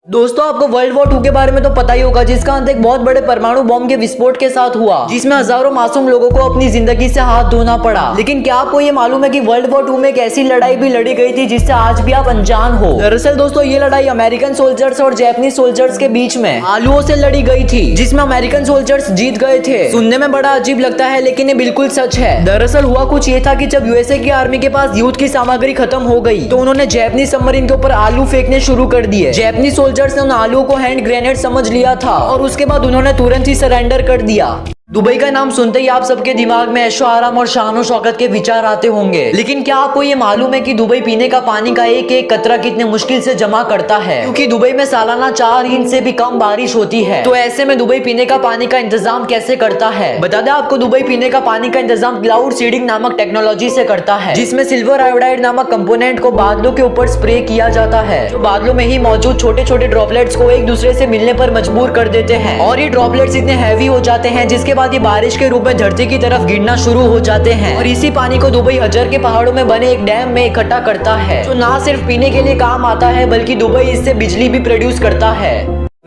दोस्तों आपको world war 2 के बारे में तो पता ही होगा, जिसका अंत एक बहुत बड़े परमाणु बॉम्ब के विस्फोट के साथ हुआ, जिसमें हजारों मासूम लोगों को अपनी जिंदगी से हाथ धोना पड़ा। लेकिन क्या आपको ये मालूम है कि वर्ल्ड वॉर 2 में एक ऐसी लड़ाई भी लड़ी गई थी जिससे आज भी आप अनजान हो। दरअसल दोस्तों ये लड़ाई अमेरिकन सोल्जर्स और जापानीज सोल्जर्स के बीच में आलुओं से लड़ी गई थी, जिसमें अमेरिकन सोल्जर्स जीत गए थे। सुनने में बड़ा अजीब लगता है लेकिन ये बिल्कुल सच है। दरअसल हुआ कुछ ये था कि जब यूएसए की आर्मी के पास युद्ध की सामग्री खत्म हो गई तो उन्होंने जापानीज सबमरीन के ऊपर आलू फेंकने शुरू कर दिए। जापानीज सोल्जर्स ने उन आलुओं को हैंड ग्रेनेड समझ लिया था और उसके बाद उन्होंने तुरंत ही सरेंडर कर दिया। दुबई का नाम सुनते ही आप सबके दिमाग में ऐशो आराम और शान और शौकत के विचार आते होंगे, लेकिन क्या आपको ये मालूम है कि दुबई पीने का पानी का एक एक कतरा कितने मुश्किल से जमा करता है, क्योंकि दुबई में सालाना 4 इंच से भी कम बारिश होती है। तो ऐसे में दुबई पीने का पानी का इंतजाम कैसे करता है? बता दें आपको, दुबई पीने का पानी का इंतजाम क्लाउड सीडिंग नामक टेक्नोलॉजी से करता है, जिसमें सिल्वर आयोडाइड नामक कंपोनेंट को बादलों के ऊपर स्प्रे किया जाता है, जो बादलों में ही मौजूद छोटे छोटे ड्रॉपलेट्स को एक दूसरे से मिलने पर मजबूर कर देते हैं, और ये ड्रॉपलेट्स इतने हैवी हो जाते हैं जिसके बाद ये बारिश के रूप में धरती की तरफ गिरना शुरू हो जाते हैं। और इसी पानी को दुबई हजर के पहाड़ों में बने एक डैम में इकट्ठा करता है, जो ना सिर्फ पीने के लिए काम आता है बल्कि दुबई इससे बिजली भी प्रोड्यूस करता है।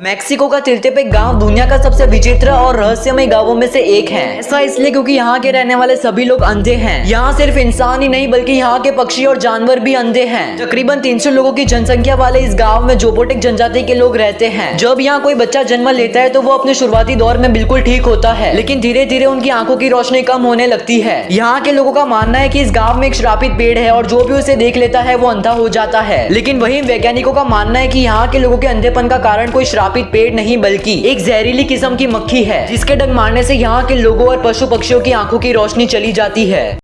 मैक्सिको का तिलतेपेक गांव दुनिया का सबसे विचित्र और रहस्यमय गांवों में से एक है। ऐसा इसलिए क्योंकि यहाँ के रहने वाले सभी लोग अंधे हैं। यहाँ सिर्फ इंसान ही नहीं बल्कि यहाँ के पक्षी और जानवर भी अंधे हैं। तकरीबन 300 लोगों की जनसंख्या वाले इस गांव में जोपोटेक जनजाति के लोग रहते हैं। जब यहाँ कोई बच्चा जन्म लेता है तो वो अपने शुरुआती दौर में बिल्कुल ठीक होता है, लेकिन धीरे धीरे उनकी आंखों की रोशनी कम होने लगती है। यहाँ के लोगों का मानना है कि इस गाँव में एक श्रापित पेड़ है और जो भी उसे देख लेता है वो अंधा हो जाता है। लेकिन वहीं वैज्ञानिकों का मानना है कि यहाँ के लोगों के अंधेपन का कारण कोई श्रापित पेड़ नहीं बल्कि एक जहरीली किस्म की मक्खी है, जिसके डंक मारने से यहाँ के लोगों और पशु पक्षियों की आंखों की रोशनी चली जाती है।